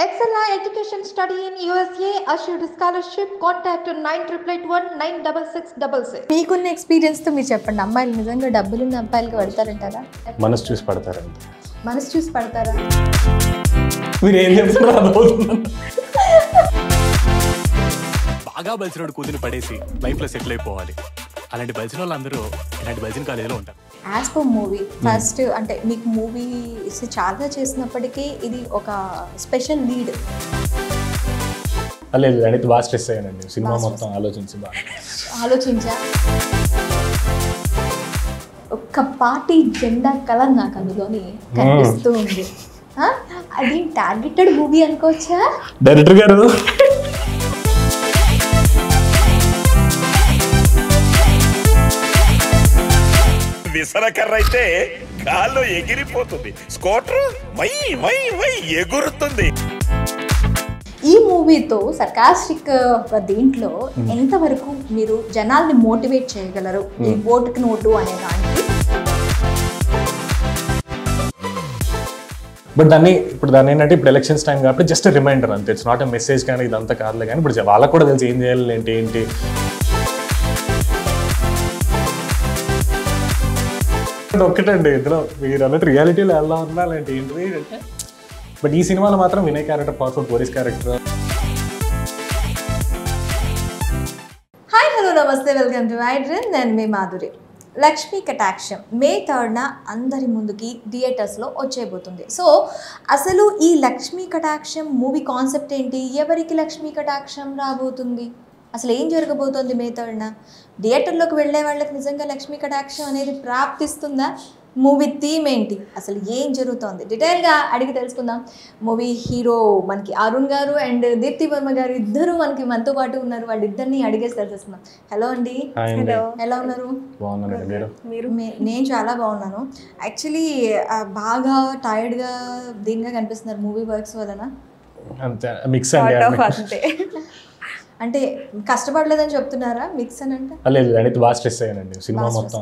Excella Education Study in USA assured scholarship. Contact 9881 మీకున్న experience తో మీరు చెప్పండి, అమ్మాయిలు నిజంగా డబ్బులున్న అబ్బాయిలకి పడతారంటారా? మనసు చూసి పడతారంట. మనసు చూసి పడతారా? మీరు ఏం చెప్తారు? బాగా బలిసినోడు కూతురు పడేసి లైఫ్ లో సెటిల్ అయిపోవాలి. అలాంటి బలిసిన వాళ్ళందరూ ఇలాంటి బలిసిన కాలేజీలో ఉంటారు. యాజ్ పర్ మూవీ ఫస్ట్ అంటే మీకు మూవీస్ చాలా చేసినప్పటికీ ఇది ఒక స్పెషల్ లీడ్. లేదు అనేది బాగా స్ట్రెస్ అయ్యానండి సినిమా మొత్తం ఆలోచించా. ఒక్క పార్టీ జెండా కలర్ నాకు అందులోని కనిపిస్తూ ఉంది. అది టార్గెటెడ్ మూవీ అనుకోవచ్చా డైరెక్టర్ గారు? విసరకర్ర అయితే గాల్లో ఎగిరిపోతుంది, స్కూటర్ మై మై మై ఎగురుతుంది. ఈ మూవీతో సర్కాస్టిక్ ఒక దీంట్లో ఎంతవరకు మీరు జనాల్ని మోటివేట్ చేయగలరు ఈ ఓటుకి నోటు అనే దానికి? బట్ ఇప్పుడు దాన్ని ఏంటంటే ఇప్పుడు ఎలక్షన్స్ టైం కాబట్టి జస్ట్ రిమైండర్ అంతే. ఇట్స్ నాట్ ఎ మెసేజ్ కానీ ఇదంతా కాదులే. కానీ ఇప్పుడు వాళ్ళకు కూడా తెలిసి ఏం చేయాలి ఏంటి ఒక్కటండి ఇందులో మీరు అన్నట్టు రియాలిటీలో ఎలా ఉన్నా అలాంటి ఏంటి అంటే. బట్ ఈ సినిమాలో మాత్రం Vinay character powerful, police character. Hi hello నమస్తే, వెల్కమ్ టు ఐడ్రీమ్. నేను మీ మాధురి. లక్ష్మీ కటాక్షం మే 3న అందరి ముందుకి థియేటర్స్లో వచ్చేయబోతుంది. సో అసలు ఈ లక్ష్మీ కటాక్షం మూవీ కాన్సెప్ట్ ఏంటి? ఎవరికి లక్ష్మీ కటాక్షం రాబోతుంది? అసలు ఏం జరగబోతోంది మే 3న? థియేటర్లోకి వెళ్ళే వాళ్ళకి నిజంగా లక్ష్మీ కటాక్షం అనేది ప్రాప్తిస్తుందా? మూవీ థీమ్ ఏంటి? అసలు ఏం జరుగుతోంది? డీటెయిల్గా అడిగి తెలుసుకుందాం. మూవీ హీరో మనకి అరుణ్ గారు అండ్ దీప్తి వర్మ గారు ఇద్దరు మనతో పాటు ఉన్నారు. వాళ్ళిద్దరిని అడిగేసి తెలుసుకుందాం. హలో అండి. హలో, ఎలా ఉన్నారు? నేను చాలా బాగున్నాను. యాక్చువల్లీ బాగా టైర్డ్గా దీనిగా కనిపిస్తున్నారు మూవీ వర్క్స్ వలన. అంతే అంటే కష్టపడలేదని చెప్తున్నారా? మిక్స్ అని అంటే లేదు అనేది బాగా స్ట్రెస్ అయ్యానండి సినిమా మొత్తం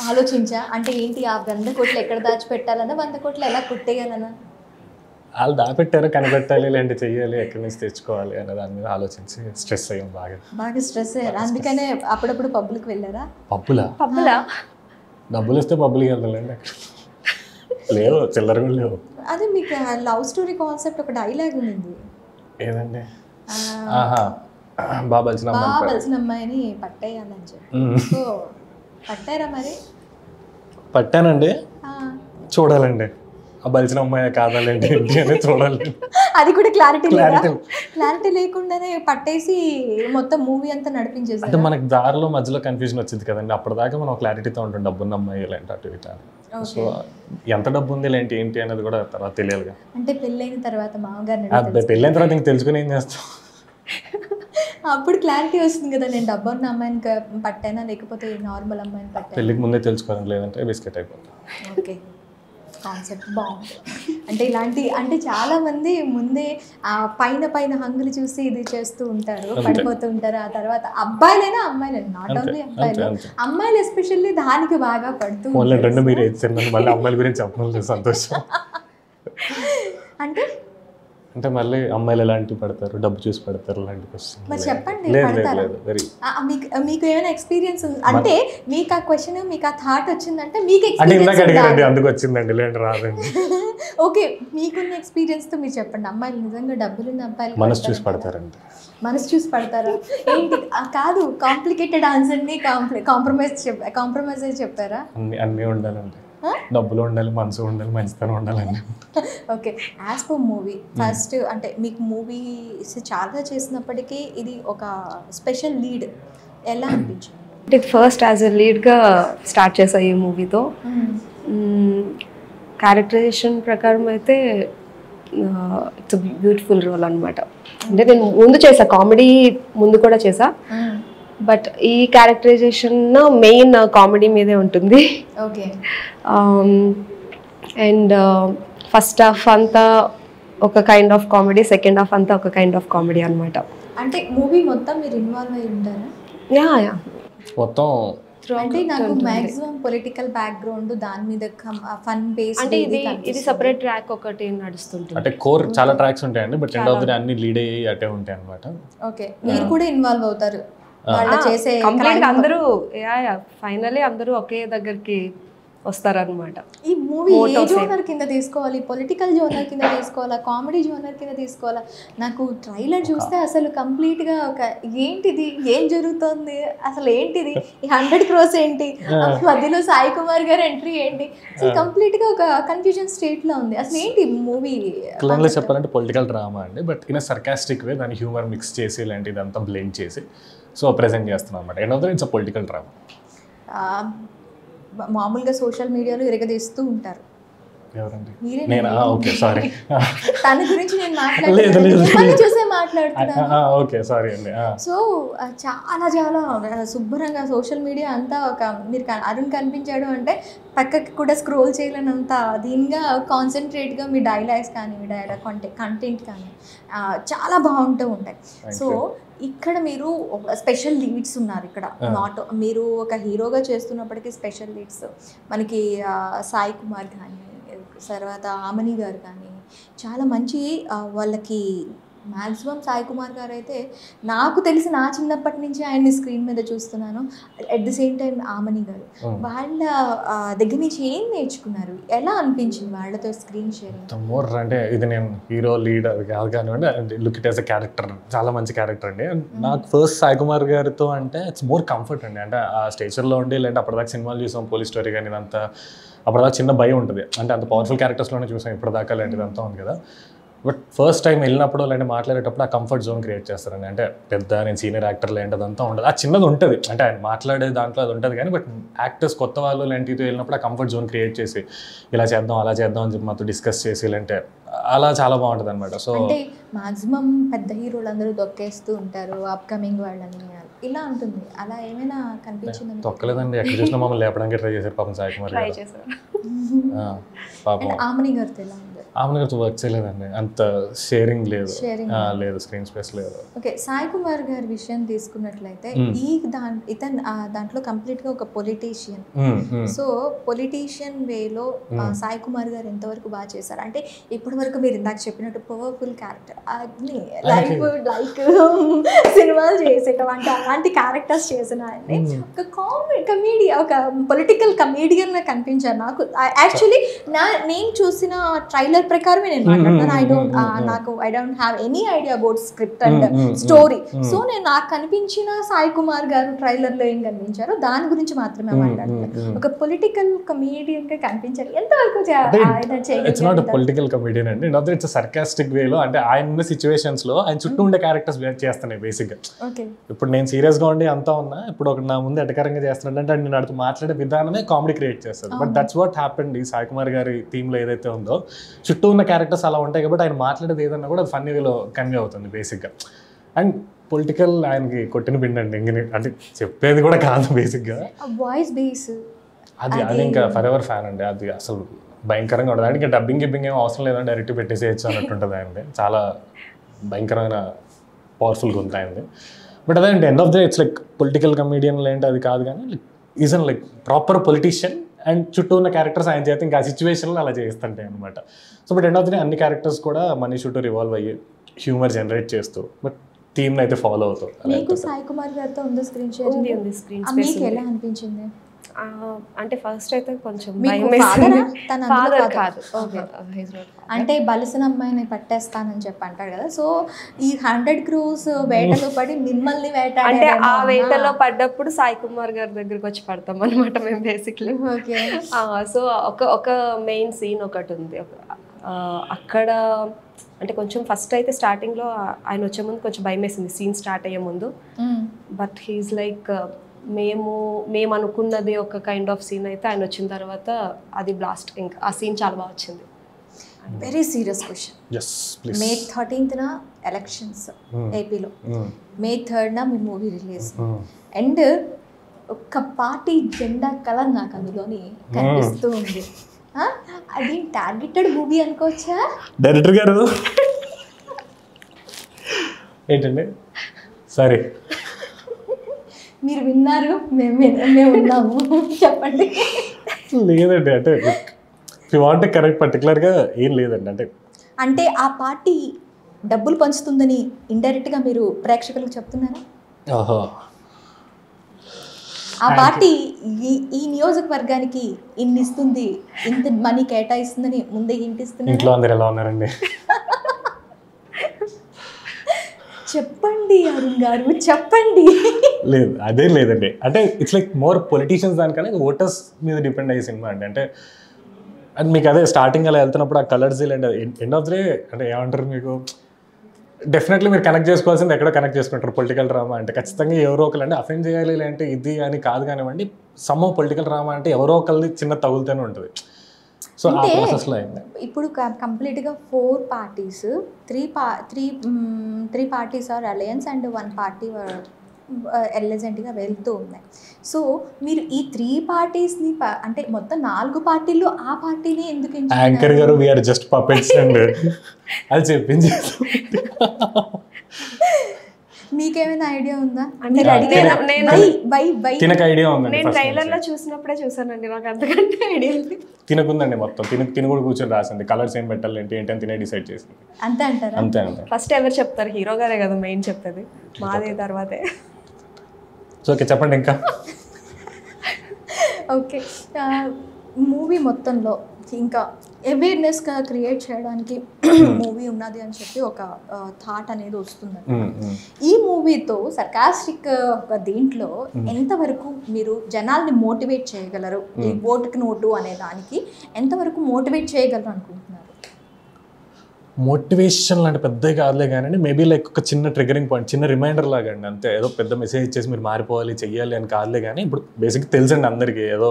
ఆలోచించా. అంటే ఏంటి ఆ 100 కోట్లు ఎక్కడ దాచిపెట్టాలన్నా 100 కోట్లు ఎలా కొట్టేయాలన్నా? వాళ్ళు దాపెట్టారు, కనిపెట్టాలి, ఇలాంటి చెయ్యాలి, ఎక్కడి నుంచి తెచ్చుకోవాలి అనే దాని మీద ఆలోచించి స్ట్రెస్ అయ్యాం. బాగా స్ట్రెస్ అయ్యారు. అందుకనే అప్పుడప్పుడు పబ్బులకు వెళ్ళారా? పబ్బులా డబ్బులు ఇస్తే పబ్బులకి వెళ్తాండి. లేవు, చిల్లర కూడా లేవు. అదే మీకు లవ్ స్టోరీ కాన్సెప్ట్ ఒక డైలాగ్ ఉంది. ఏదండి? బాబల్సిన అమ్మాయిని పట్టేయాలని చెప్పి. సో పట్టారా మరి? పట్టానండి. చూడాలండి ఆ బలిసిన అమ్మాయి కాదాలండి ఏంటి అని చూడాలి. అది కూడా క్లారిటీ లేకుండానే పట్టేసి మొత్తం మూవీ అంతా నడిపించేసి. అంటే మనకి దారిలో మధ్యలో కన్ఫ్యూజన్ వచ్చింది కదండి. అప్పటిదాకా మనం క్లారిటీతో ఉంటాం, డబ్బున్న అమ్మాయి ఇలాంటి అటు ఇటు. సో ఎంత డబ్బు ఉంది ఇలాంటి ఏంటి అనేది కూడా తర్వాత తెలియాలిగా. అంటే పెళ్ళైన తర్వాత మామగారిని పెళ్ళైన తర్వాత ఇంక తెలుసుకుని ఏం చేస్తాం? అప్పుడు క్లారిటీ వస్తుంది కదా, నేను డబ్బు ఉన్న అమ్మాయిని పట్టానా లేకపోతే నార్మల్ అమ్మాయిని పట్టాను. పెళ్ళికి ముందే తెలుసుకోవాలి, లేదంటే బిస్కెట్ అయిపోతాం. ఓకే, కాన్సెప్ట్ బాగుంది. అంటే ఇలాంటి అంటే చాలా మంది ముందే ఆ పైన హంగులు చూసి ఇది చేస్తూ ఉంటారు, పడిపోతూ ఉంటారు. ఆ తర్వాత అబ్బాయిలైనా అమ్మాయిలైనా, నాట్ ఓన్లీ అమ్మాయిలు ఎస్పెషల్లీ దానికి బాగా పడుతూ రెండు. మీరు మళ్ళీ అమ్మాయిల గురించి చెప్పడం సంతోషం. అంటే మళ్ళీ అమ్మాయిలు ఎలాంటివి పడతారు, డబ్బు చూసి పడతారు, అలాంటి క్వశ్చన్. మరి చెప్పండి, మీకు ఏమైనా ఎక్స్పీరియన్స్ అంటే మీకు ఆ క్వశ్చన్, మీకు ఆ థాట్ వచ్చిందంటే మీకు అడిగారండి, అందుకు వచ్చిందండి, లేదంటే రాదండి. ఓకే, మీకున్న ఎక్స్పీరియన్స్ తో మీరు చెప్పండి. అమ్మాయిలు నిజంగా డబ్బులున్న అబ్బాయిలు మనసు చూసి పడతారండి. మనసు చూసి పడతారా? ఏంటి కాదు, కాంప్లికేటెడ్ ఆన్సర్ ని కాంప్రమైజ్ చెప్పారా? అన్నీ ఉండాలండి, డబ్బులు ఉండాలి, మనసు ఉండాలి, మంచితనం ఉండాలండి. Okay, as per movie first అంటే మీకు మూవీస్ చాలా చేసినప్పటికీ ఇది ఒక స్పెషల్ లీడ్ ఎలా అనిపించింది? అంటే ఫస్ట్ యాజ్ ఎ లీడ్గా స్టార్ట్ చేసా ఈ మూవీతో. క్యారెక్టరైజేషన్ ప్రకారం అయితే ఇట్స్ బ్యూటిఫుల్ రోల్ అనమాట. అంటే నేను ముందు చేసా, కామెడీ ముందు కూడా చేసా, బట్ ఈ క్యారెక్టరైజేషన్ మెయిన్ కామెడీ మీదే ఉంటుంది. ఓకే, అండ్ ఫస్ట్ హాఫ్ అంతా ఒక kind of comedy, second half అంతా ఒక కైండ్ ఆఫ్ కామెడీ అనమాట. అంటే మూవీ మొత్తం మీరు ఇన్వాల్వ్ అయి ఉంటారా? యా మొత్తం అంటే నాకు మాక్సిమం పొలిటికల్ బ్యాక్గ్రౌండ్ దాని మీద ఫన్ బేస్ అంటే ఇది సెపరేట్ ట్రాక్ ఒకటి నడుస్తుంటుంది. అంటే కోర్ చాలా ట్రాక్స్ ఉంటాయండి, బట్ ఎండ్ ఆఫ్ ది అన్ని లీడ్ అయ్యి అటే ఉంటాయి అనమాట. ఓకే, మీరు కూడా ఇన్వాల్వ్ అవుతారు వాళ్ళు చేసే కంప్లీట్ అందరూ ఫైనలీ అందరూ ఒకే దగ్గరికి వస్తారనమాట. ఈ మూవీ ఏ జోనర్ కింద తీసుకోవాలి, పొలిటికల్ జోనర్ కింద తీసుకోవాలా, కామెడీ జోనర్ కింద తీసుకోవాలా? నాకు ట్రైలర్ చూస్తే అసలు కంప్లీట్గా ఒక ఏంటిది, ఏం జరుగుతుంది, అసలు ఏంటిది, ఈ 100 crores ఏంటి, మధ్యలో సాయి కుమార్ గారు ఎంట్రీ ఏంటి, అసలు కంప్లీట్గా ఒక కన్ఫ్యూజన్ స్టేట్లో ఉంది. అసలు ఏంటి మూవీ? క్లియర్గా చెప్పాలంటే పొలిటికల్ డ్రామా అండి, బట్ ఇన్ సర్కాస్టిక్ వే దాని హ్యూమర్ మిక్స్ చేసి ఇలాంటిది అంతా బ్లెండ్ చేసి సో ప్రెజెంట్ చేస్తున్నాం అనమాట. End of the day it's a political drama. మామూలుగా సోషల్ మీడియాలో ఇరగదీస్తూ ఉంటారు. ఎవరండి? నేను ఓకే సారీ, తన గురించి నేను మాట్లాడుతున్నాను, చూసే మాట్లాడుతున్నాను. ఓకే సారీ అండి. సో చాలా చాలా శుభ్రంగా సోషల్ మీడియా అంతా ఒక మీరు అరుణ్ కనిపించాడు అంటే పక్కకి కూడా స్క్రోల్ చేయలేనంత దీనిగా కాన్సన్ట్రేట్గా మీ డైలాగ్స్ కానీ మీ డైలాగ్ కంటెంట్ కానీ చాలా బాగుంటూ ఉంటాయి. సో ఇక్కడ మీరు స్పెషల్ లీడ్స్ ఉన్నారు. ఇక్కడ నాట్ మీరు ఒక హీరోగా చేస్తున్నప్పటికీ స్పెషల్ లీడ్స్ మనకి సాయి కుమార్ కానీ తర్వాత ఆమని గారు కానీ చాలా మంచి వాళ్ళకి మ్యాక్సిమం సాయి కుమార్ గారు అయితే నాకు తెలిసి నా చిన్నప్పటి నుంచి ఆయన్ని స్క్రీన్ మీద చూస్తున్నాను. At the same time Aamani గారు వాళ్ళ దగ్గర నుంచి ఏం నేర్చుకున్నారు, ఎలా అనిపించింది వాళ్ళతో స్క్రీన్ షేరింగ్? మోర్ అంటే ఇది నేను హీరో లీడ్ కాదు కానివ్వండి, look it as a character, చాలా మంచి క్యారెక్టర్ అండి. నాకు ఫస్ట్ సాయి కుమార్ గారితో అంటే ఇట్స్ మోర్ కంఫర్ట్ అండి. అంటే ఆ స్టేషన్లో ఉండి లేదంటే అప్పటిదాకా సినిమాలు చూసాం, పోలీస్ స్టోరీ కానీ ఇదంతా అప్పటిదాకా చిన్న భయం ఉంటుంది. అంటే అంత పవర్ఫుల్ క్యారెక్టర్స్లోనే చూసాం ఇప్పటిదాకా లాంటిదంతా ఉంది కదా. బట్ ఫస్ట్ టైం వెళ్ళినప్పుడు లేదంటే మాట్లాడేటప్పుడు ఆ కంఫర్ట్ జోన్ క్రియేట్ చేస్తారండి. అంటే పెద్ద నేను సీనియర్ యాక్టర్ లాంటిదంతా ఉండదు, ఆ చిన్నది ఉంటుంది. అంటే ఆయన మాట్లాడే దాంట్లో అది ఉంటుంది కానీ బట్ యాక్టర్స్ కొత్త వాళ్ళు లాంటితో వెళ్ళినప్పుడు ఆ కంఫర్ట్ జోన్ క్రియేట్ చేసి ఇలా చేద్దాం అలా చేద్దాం అని చెప్పి మాతో డిస్కస్ చేసి లేదంటే అలా చాలా బాగుంటుంది అనమాట. సో అంటే మాక్సిమం పెద్ద హీరోలు అందరూ దొక్కేస్తూ ఉంటారు అప్కమింగ్ వాళ్ళని, ఇలా ఉంటుంది. అలా ఏమైనా కనిపించింది? తొక్కలేదండి, ఎక్కడ చూసినా మమ్మల్ని లేపడానికి ట్రై చేశారు పాపం సాయి కుమార్ గారు. పాపం ఆమని గారితో ఎలా ఉంది? ఆమె గారితో వర్క్ చేయలేదండి, అంత షేరింగ్ లేదు, లేదు స్క్రీన్ స్పేస్ లేదు. ఓకే, సాయి కుమార్ గారి విషయం తీసుకున్నట్లయితే దాంట్లో కంప్లీట్ గా ఒక పొలిటీషియన్. సో పొలిటీషియన్ వేలో సాయి కుమార్ గారు ఎంతవరకు బాగా చేశారు? అంటే ఇప్పటి వరకు మీరు ఇందాక చెప్పినట్టు పవర్ఫుల్ క్యారెక్టర్ అగ్ని లైక్ సినిమాలు చేసేటువంటి అలాంటి క్యారెక్టర్స్ చేసిన ఆయన్ని ఒక కమేడియన్, ఒక పొలిటికల్ కమేడియన్ కనిపించారు నాకు. యాక్చువల్లీ నేను చూసిన ట్రైలర్ ప్రకారమే నేను మాట్లాడుతాను. I don't have any idea about script and story. So నేను నాకు కనిపించిన సాయి కుమార్ గారు ట్రైలర్ లో ఏం కనిపించారో దాని గురించి మాత్రమే మాట్లాడుతాను. ఒక పొలిటికల్ కమేడియన్ గా కనిపించారు, ఎంతవరకు ఇట్స్ నాట్ పొలిటికల్ కమేడియన్ అండి, ఇట్స్ సర్కాస్టిక్ వేలో. అంటే ఆయన ఉన్న సిచ్యువేషన్స్ లో ఆయన చుట్టూ ఉండే క్యారెక్టర్స్ చేస్తున్నాయి బేసిక్ గా. ఇప్పుడు నేను సీరియస్ గా ఉండి అంతా ఉన్నా, ఇప్పుడు ఒక నా ముందు ఎటకరంగా చేస్తున్నాడంటే నేను అడుగుతూ మాట్లాడే విధానమే కామెడీ క్రియేట్ చేస్తారు. బట్ దట్స్ వాట్ హ్యాపెండ్ ఈ సాయి కుమార్ గారి థీమ్ లో ఏదైతే ఉందో, చుట్టూ ఉన్న క్యారెక్టర్స్ అలా ఉంటాయి కాబట్టి ఆయన మాట్లాడేది ఏదన్నా కూడా అది ఫన్నీ వేలో కన్వే అవుతుంది బేసిక్గా. అండ్ పొలిటికల్ ఆయనకి కొట్టిన పిండండి, అంటే చెప్పేది కూడా కాదు బేసిక్గా. వాయిస్ బేస్ అది ఇంకా ఫర్ ఎవర్ ఫ్యాన్ అండి, అది అసలు భయంకరంగా ఉంటుంది. అంటే డబ్బింగ్ గిబ్బింగ్ ఏమో అవసరం లేదండి, డైరెక్ట్ పెట్టేసేయచ్చు అన్నట్టుంటుంది ఆయనది. చాలా భయంకరమైన పవర్ఫుల్గా ఉంది ఆయనది. బట్ అదే అంటే end of the day it's like political comedian ఏంటి అది కాదు కానీ like is an like proper politician. And చుట్టూ ఉన్న క్యారెక్టర్స్ ఆయన చేస్తే ఇంకా ఆ సిచ్యువేషన్లో అలా చేస్తుంటాయి అనమాట. So but end of the day అన్ని క్యారెక్టర్స్ కూడా మనీ చుట్టూ రివాల్వ్ అయ్యి హ్యూమర్ జనరేట్ చేస్తూ బట్ థీమ్ అయితే ఫాలో అవుతూ. మీకు సాయి కుమార్ గారితో ఉంది స్క్రీన్ షేర్? ఉంది స్క్రీన్ స్పేస్. మీకు ఎలా అనిపించింది? అంటే ఫస్ట్ అయితే కొంచెం ఫాదర్ కాదు, అంటే బలిసిన అమ్మాయిని పట్టేస్తానని చెప్పి అంటాడు కదా. సో ఈ 100 crores వేటలో పడి మిమ్మల్ని వేటాడే, అంటే ఆ వేటలో పడ్డప్పుడు సాయి కుమార్ గారి దగ్గరికి వచ్చి పడతాం అనమాట మేము బేసిక్లీ. ఓకే, సో ఒక మెయిన్ సీన్ ఒకటి ఉంది అక్కడ. అంటే కొంచెం ఫస్ట్ అయితే స్టార్టింగ్లో ఆయన వచ్చే ముందు కొంచెం భయం వేసింది సీన్ స్టార్ట్ అయ్యే ముందు. బట్ హీఈస్ లైక్ మేము అనుకున్నది ఒక కైండ్ ఆఫ్ సీన్ అయితే ఆయన వచ్చిన తర్వాత అది బ్లాస్ట్. ఇంకా ఆ సీన్ చాలా బాగా వచ్చింది. Very serious question. May 13th elections ఏపీలో, May 3rd me movie release. And ఒక్క పార్టీ జెండా కలర్ నాకు అందులోని కనిపిస్తూ ఉంది. అది టార్గెటెడ్ మూవీ అనుకోవచ్చా? డైరెక్టర్ గారు ఏంటండి సరే మీరు విన్నారు, మేము ఉన్నాము. చెప్పండి. లేదండి, అంటే వాంట్ కరెక్ట్ పర్టికులర్గా ఏం లేదండి. అంటే ఆ పార్టీ డబ్బులు పంచుతుందని ఇండైరెక్ట్గా మీరు ప్రేక్షకులకు చెప్తున్నారా? ఓహో, ఆ పార్టీ ఈ నియోజకవర్గానికి ఇన్ని ఇస్తుంది, ఇంత మనీ కేటాయిస్తుందని ముందే ఇంటిస్తున్నారు. ఇంట్లో అందరు ఎలా ఉన్నారండి? చెప్పండి అరుణ్ గారు, చెప్పండి. లేదు, అదే లేదండి. అంటే ఇట్స్ లైక్ మోర్ పొలిటీషియన్స్ దానికన్నా ఓటర్స్ మీద డిపెండ్ అయ్యే సినిమా అండి. అంటే అండ్ మీకు అదే స్టార్టింగ్ అలా వెళ్తున్నప్పుడు ఆ colours and end of the day అంటే ఏమంటారు, మీకు డెఫినెట్లీ మీరు కనెక్ట్ చేసుకోవాల్సింది ఎక్కడో కనెక్ట్ చేసుకుంటారు. పొలిటికల్ డ్రామా అంటే ఖచ్చితంగా ఎవరో ఒకరు అంటే అఫెండ్ చేయాలి అంటే ఇది అని కాదు కానివ్వండి, సమ్ పొలిటికల్ డ్రామా అంటే ఎవరో ఒకరిది చిన్న తగులుతూనే ఉంటుంది. సో ఆ ప్రాసెస్లో అయింది. ఇప్పుడు కంప్లీట్గా 4 parties, 3 parties are alliance and 1 party ఎలిజెంట్గా వెళ్తూ ఉన్నాయి. సో మీరు ఈ 3 పార్టీస్ని అంటే మొత్తం 4 పార్టీలు ఆ పార్టీని ఎందుకు యాంకర్ గారు వీఆర్ జస్ట్ పపెట్స్ అండి అది చెప్పింది. మీకేమైనా ఐడియా ఉందా? తినకు ఐడియా ఉందండి. నేను ట్రైలర్లో చూసినప్పుడే చూసానండి, నాకు అంతకంటే ఐడియా లేదు. తినకుందండి మొత్తం తిని కూడా కూర్చొని రాసింది. కలర్స్ ఏం పెట్టాలి ఏంటి అని తినే డిసైడ్ చేసింది. అంతే అంటారా? అంతే. ఫస్ట్ ఎవరు చెప్తారు? హీరో గారే కదా మెయిన్ చెప్పేది, మాదే తర్వాతే. సో ఓకే, చెప్పండి ఇంకా. ఓకే, మూవీ మొత్తంలో ఇంకా అవేర్నెస్గా క్రియేట్ చేయడానికి మూవీ ఉన్నది అని చెప్పి ఒక థాట్ అనేది వస్తుందండి. ఈ మూవీతో సర్కాస్టిక్ ఒక దీంట్లో ఎంతవరకు మీరు జనాల్ని మోటివేట్ చేయగలరు? ఈ ఓటుకి నోటు అనే దానికి ఎంతవరకు మోటివేట్ చేయగలరు అనుకుంటున్నారు? మోటివేషన్ లాంటి పెద్దగా కాదులే కానీ మేబీ లైక్ ఒక చిన్న ట్రిగరింగ్ పాయింట్, చిన్న రిమైండర్ లాగా అండి. అంతే, ఏదో పెద్ద మెసేజ్ ఇచ్చేసి మీరు మారిపోవాలి చెయ్యాలి అని కాదులే కానీ ఇప్పుడు బేసిక్గా తెలుసండి అందరికీ, ఏదో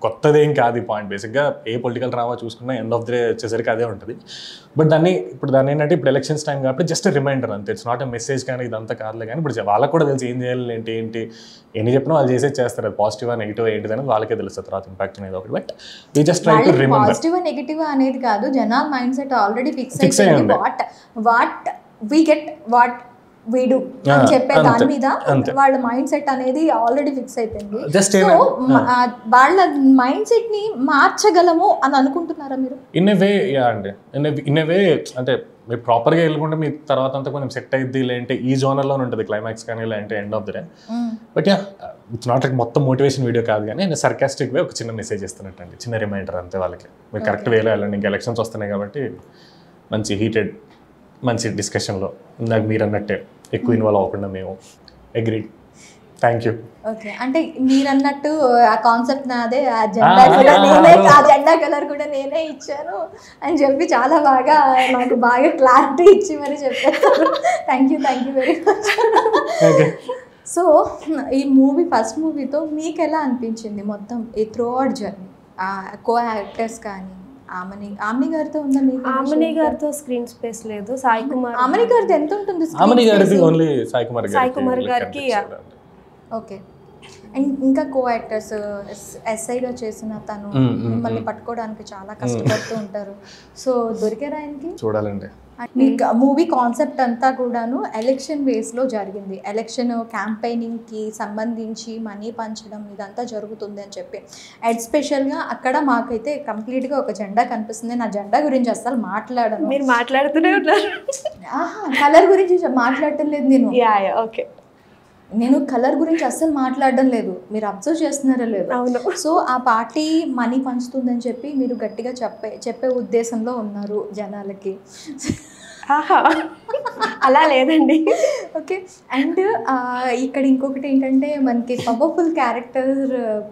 కొత్తదేం కాదు ఈ పాయింట్. బేసిక్గా ఏ పొలిటికల్ డ్రామా చూసుకున్నా ఎండ్ ఆఫ్ ద డే వచ్చేసరికి అదే ఉంటుంది. బట్ దాన్ని ఏంటంటే ఇప్పుడు ఎలక్షన్స్ టైం కాబట్టి జస్ట్ రిమైండర్ అంతే. ఇట్స్ నాట్ ఎ మెసేజ్ కానీ ఇదంతా కాదులే కానీ ఇప్పుడు వాళ్ళకి కూడా తెలిసి ఏం చేయాలి ఏంటి ఎన్ని చెప్పినా వాళ్ళు చేసేది చేస్తారు. అది పాజిటివ్ నెగిటివ్ ఏంటిది అనేది వాళ్ళకే తెలుస్తుంది తర్వాత ఇంపాక్ట్ అనేది ఒకటి. But we just try to remember. Positive negative అనేది కాదు, జనాల మైండ్ సెట్ ఆల్రెడీ ఫిక్స్ అయిపోయింది. What we get what we do అని చెప్పే దాని మీద వాళ్ళ మైండ్ సెట్ అనేది ఆల్రెడీ ఫిక్స్ అయిపోయింది. సో వాళ్ళ మైండ్ సెట్ ని మార్చగలము అని అనుకుంటున్నారా మీరు? ఇన్ ఏ వే యా అండి, ఇన్ ఏ వే అంటే మీరు ప్రాపర్గా వెళ్ళుకుంటే మీ తర్వాత అంతా కొంచెం సెట్ అయ్యిద్ది. లేదంటే ఈ జోనర్లోనే ఉంటుంది క్లైమాక్స్ కానీ లేదంటే end of the day. But yeah, it's not like మొత్తం మోటివేషన్ వీడియో కాదు కానీ నేను సర్కాస్టిక్ వే ఒక చిన్న మెసేజ్ ఇస్తున్నట్టు అండి, చిన్న రిమైండర్ అంతే వాళ్ళకి. మీరు కరెక్ట్ వేలో వెళ్ళండి. ఇంకా ఎలక్షన్స్ వస్తున్నాయి కాబట్టి మంచి హీటెడ్ మంచి డిస్కషన్లో ఇందాక మీరు అన్నట్టే ఎక్కువ ఇన్వాల్వ్ అవ్వకుండా మేము. Agreed, thank you. ఓకే, అంటే మీరు అన్నట్టు ఆ కాన్సెప్ట్ నాదే, ఆ జెండా కలర్ కూడా నేనే ఇచ్చాను అని చెప్పి చాలా బాగా నాకు బాగా క్లారిటీ ఇచ్చి మరి చెప్పారు. Thank you very much. So ఈ మూవీ ఫస్ట్ మూవీతో మీకు ఎలా అనిపించింది మొత్తం ఈ through out journey? Co actors కానీ ఆమెని గారితో ఉందా మీకు? ఆమెని గారితో స్క్రీన్ స్పేస్ లేదు. సాయి కుమార్, ఆమెని గారితో ఎంత ఉంటుంది? ఆమెని గారిది ఓన్లీ సాయి కుమార్ గారికి. ఓకే, అండ్ ఇంకా కో యాక్టర్స్ ఎస్ఐగా చేసిన తను మిమ్మల్ని పట్టుకోవడానికి చాలా కష్టపడుతూ ఉంటారు. సో దొరికారా ఆయనకి? చూడాలండి. మూవీ కాన్సెప్ట్ అంతా కూడాను ఎలక్షన్ బేస్లో జరిగింది. ఎలక్షన్ క్యాంపెయినింగ్కి సంబంధించి మనీ పంచడం ఇదంతా జరుగుతుంది అని చెప్పి ఎస్పెషల్గా అక్కడ మాకైతే కంప్లీట్గా ఒక జెండా కనిపిస్తుంది. నా జెండా గురించి అసలు మాట్లాడను. మీరు మాట్లాడుతూనే ఉన్నారు. కలర్ గురించి మాట్లాడటం లేదు నేను. ఓకే, నేను కలర్ గురించి అస్సలు మాట్లాడడం లేదు. మీరు అబ్జర్వ్ చేస్తున్నారో లేదు? అవును. సో ఆ పార్టీ మనీ పంచుతుందని చెప్పి మీరు గట్టిగా చెప్పే ఉద్దేశంలో ఉన్నారు జనాలకి. అలా లేదండి. ఓకే, అండ్ ఇక్కడ ఇంకొకటి ఏంటంటే మనకి పవర్ఫుల్ క్యారెక్టర్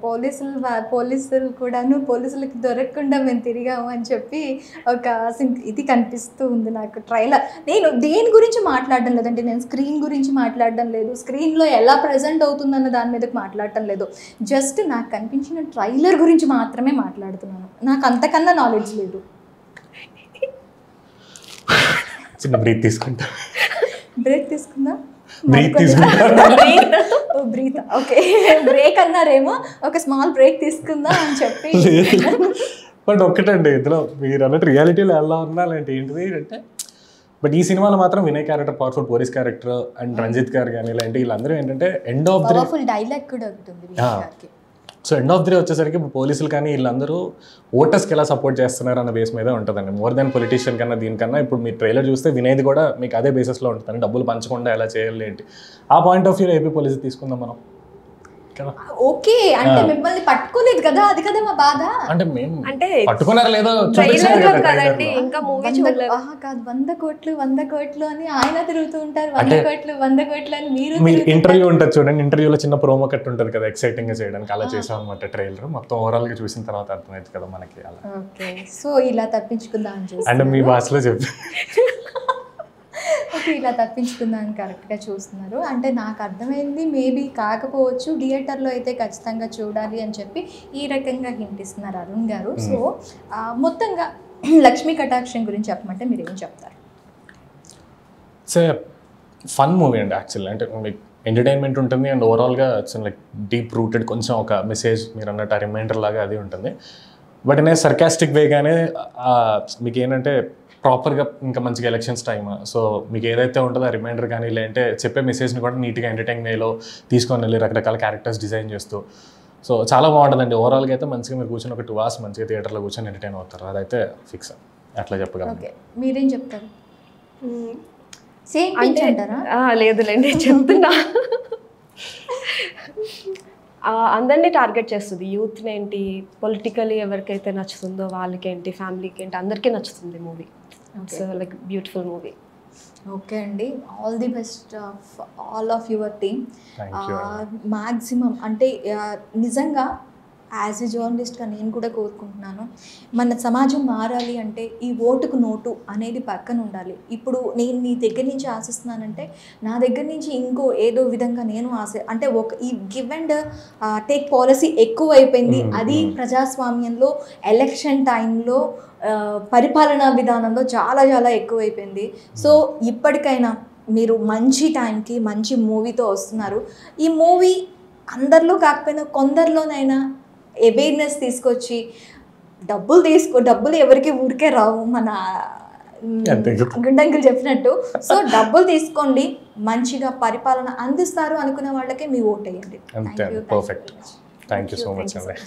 పోలీసులు కూడాను పోలీసులకి దొరకకుండా మేము తిరిగాము అని చెప్పి ఒక ఇది కనిపిస్తూ ఉంది నాకు ట్రైలర్. నేను దేని గురించి మాట్లాడడం లేదంటే నేను స్క్రీన్ గురించి మాట్లాడడం లేదు, స్క్రీన్లో ఎలా ప్రజెంట్ అవుతుందన్న దాని మీదకి మాట్లాడటం లేదు. జస్ట్ నాకు కనిపించిన ట్రైలర్ గురించి మాత్రమే మాట్లాడుతున్నాను. నాకు అంతకన్నా నాలెడ్జ్ లేదు. చిన్న బ్రీత్ తీసుకుంటా. బ్రేక్ తీసుకుందా? బ్రీత్. ఓకే, బ్రేక్ అన్నారేమో, ఒక స్మాల్ బ్రేక్ తీసుకుందా అని చెప్పి. బట్ ఒక్కటండి ఇందులో మీరు అన్నట్టు రియాలిటీలో ఎలా ఉన్నా అంటే ఏంటిది అంటే బట్ ఈ సినిమాలో మాత్రం Vinay character powerful, police character and Ranjit గారు కానీ ఇలాంటి వీళ్ళందరూ ఏంటంటే end of the powerful dialogue కూడా ఉంటుంది వినయ్ గారికి. So end of the day వచ్చేసరికి పోలీసులు కానీ వీళ్ళందరూ ఓటర్స్కి ఎలా సపోర్ట్ చేస్తున్నారు అన్న బేస్ మీద ఉంటుందండి. మోర్ దాన్ పొలిటీషియన్ కన్నా దీనికన్నా ఇప్పుడు మీరు ట్రైలర్ చూస్తే వినయ్ది కూడా మీకు అదే బేసిస్లో ఉంటుంది. డబ్బులు పంచకుండా ఎలా చేయాలి ఏంటి ఆ పాయింట్ ఆఫ్ వ్యూలో ఏపీ పోలీసు తీసుకుందాం మనం కదా. ఓకే, అంటే మిమ్మల్ని పట్టుకోలేదు కదా, అది కదా మా బాధ. అంటే మేము అంటే పట్టుకున్నారు లేదో ట్రైలర్ లో కదండి, చూపించారు. ఇంకా మూవీ చూడలేదు. కాదు 100 కోట్లు 100 కోట్లు అని ఆయన తిరుగుతూ ఉంటారు, 100 కోట్లు 100 కోట్లు అని మీరు ఇంటర్వ్యూ ఉంటుంది చూడండి, ఇంటర్వ్యూలో చిన్న ప్రోమో కట్ ఉంటుంది కదా ఎక్సైటింగ్ గా చేయడానికి, అలా చేసాం అనమాట ట్రైలర్. మొత్తం ఓవరాల్ గా చూసిన తర్వాత అర్థమైంది కదా మనకి అలా. ఓకే, సో ఇలా తప్పించుకుందాం అని చూసి అంటే మీ భాషలో చెప్పి ఓకే, ఇలా తప్పించుకుందాం కరెక్ట్గా చూస్తున్నారు. అంటే నాకు అర్థమైంది మేబీ కాకపోవచ్చు, థియేటర్లో అయితే ఖచ్చితంగా చూడాలి అని చెప్పి ఈ రకంగా హింట్ ఇస్తున్నారు అరుణ్ గారు. సో మొత్తంగా లక్ష్మీ కటాక్షం గురించి చెప్పమంటే మీరు ఏం చెప్తారు? ఇట్స్ ఫన్ మూవీ అండి యాక్చువల్లీ. అంటే మీకు ఎంటర్టైన్మెంట్ ఉంటుంది అండ్ ఓవరాల్గా ఇట్స్ లైక్ డీప్ రూటెడ్, కొంచెం ఒక మెసేజ్ మీరు అన్నట్టు రిమైండర్ లాగా అది ఉంటుంది. బట్ నేను సర్కాస్టిక్ వేగానే మీకు ఏంటంటే ప్రాపర్గా ఇంకా మంచిగా ఎలక్షన్స్ టైమ్, సో మీకు ఏదైతే ఉంటుందో ఆ రిమైండర్ కానీ లేదంటే చెప్పే మెసేజ్ని కూడా నీట్గా ఎంటర్టైన్ వేలో తీసుకొని వెళ్ళి రకరకాల క్యారెక్టర్స్ డిజైన్ చేస్తూ, సో చాలా బాగుంటుందండి. ఓవరాల్గా అయితే మంచిగా మీరు కూర్చొని ఒక 2 hours మంచిగా థియేటర్లో కూర్చొని ఎంటర్టైన్ అవుతారు, అదైతే ఫిక్స్ అట్లా చెప్పగలను. ఓకే, మీరేం చెప్తారు? సేమ్ అంటే అంటారా? లేదులేండి చెప్తున్నా. అందరినీ టార్గెట్ చేస్తుంది, యూత్ని ఏంటి, పొలిటికలీ ఎవరికైతే నచ్చుతుందో వాళ్ళకేంటి, ఫ్యామిలీకి ఏంటి, అందరికీ నచ్చుతుంది movie. It's like beautiful movie. Okay అండి, all the best of all of your team. Thank you. Maximum అంటే నిజంగా యాజ్ ఎ జర్నలిస్ట్గా నేను కూడా కోరుకుంటున్నాను, మన సమాజం మారాలి అంటే ఈ ఓటుకు నోటు అనేది పక్కన ఉండాలి. ఇప్పుడు నేను నీ దగ్గర నుంచి ఆశిస్తున్నానంటే నా దగ్గర నుంచి ఇంకో ఏదో విధంగా నేను అంటే ఈ గివ్ అండ్ టేక్ పాలసీ ఎక్కువ అయిపోయింది. అది ప్రజాస్వామ్యంలో ఎలక్షన్ టైంలో పరిపాలనా విధానంలో చాలా చాలా ఎక్కువైపోయింది. సో ఇప్పటికైనా మీరు మంచి టైంకి మంచి మూవీతో వస్తున్నారు. ఈ మూవీ అందరిలో కాకపోయినా కొందరిలోనైనా అవేర్నెస్ తీసుకొచ్చి డబ్బులు ఎవరికి ఊరికే రావు, మన గుండంకులు చెప్పినట్టు. సో డబ్బులు తీసుకోండి, మంచిగా పరిపాలన అందిస్తారు అనుకునే వాళ్ళకే మీ ఓట్ వేయండి. అంతే, perfect. Thank you so much అండి.